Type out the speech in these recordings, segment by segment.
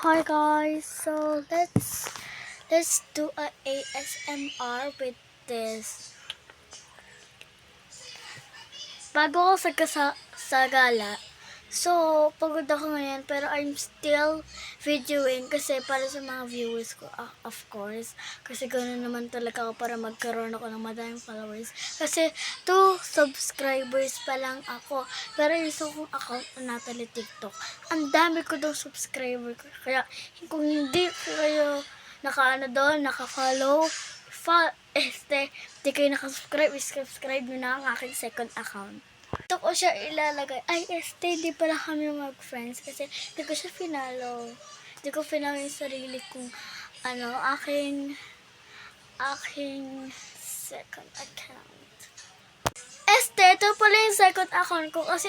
Hi guys, so let's do a ASMR with this. Bago ako sa gala, so pagod ako ngayon pero I'm still videoing kasi para sa mga viewers ko, of course. Kasi ganoon naman talaga ako para magkaroon ako ng madaming followers. Kasi 2 subscribers pa lang ako. Pero yung isa kong account na Natalie TikTok, ang dami ko daw subscriber ko. Kaya kung hindi kayo naka-follow, di kayo subscribe nyo na ang aking second account. Ito ko siya ilalagay. Di pala kami mag-friends kasi di ko siya finalo. Di ko finalo yung sarili kong, aking second account. Ito pala yung second account ko kasi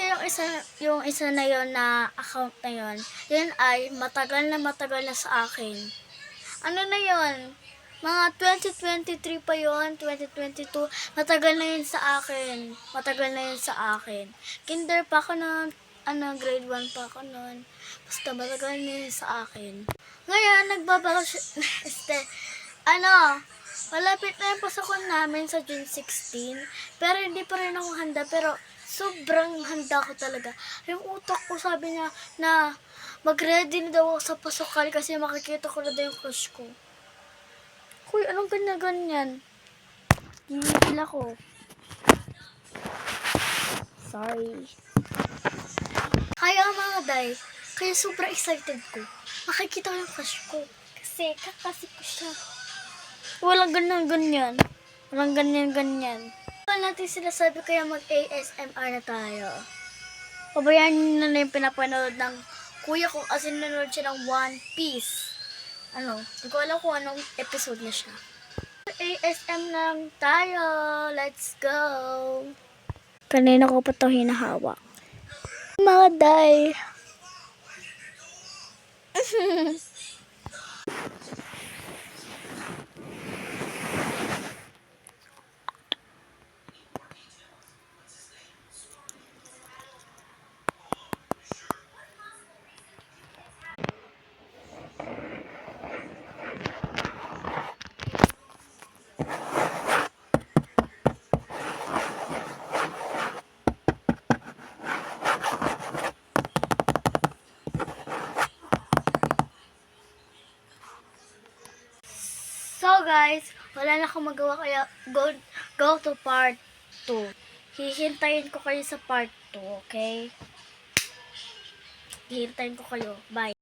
yung isa na yon na account na yon, yun ay matagal na sa akin. Ano na yon? Mga 2023 pa yon, 2022. Matagal na yun sa akin. Kinder pa ako noon, grade 1 pa ako noon. Basta matagal na yun sa akin. Ngayon, nagbabalik siya, malapit na yung pasokon namin sa June 16. Pero hindi pa rin ako handa, pero sobrang handa ko talaga. Yung utak ko sabi niya na mag-ready na daw ako sa pasukan kasi makikita ko na daw yung crush ko. Uy, anong ganyan? Hinihil ako. Sorry. Kaya mga day, kaya sobrang excited ko. Makikita ko yung crush ko. Kasi kakasip ko siya. Walang ganyan. Kaya natin sinasabi kaya mag-ASMR na tayo. Pabayaan nyo na yung pinapanood ng kuya ko kasi nanonood siya ng One Piece. Hindi ko alam kung anong episode na siya. ASM lang tayo. Let's go. Kanina ko pa ito hinahawak. Mga day. So guys, wala na akong magawa kaya go to part 2. Hihintayin ko kayo sa part 2, okay? Hihintayin ko kayo. Bye.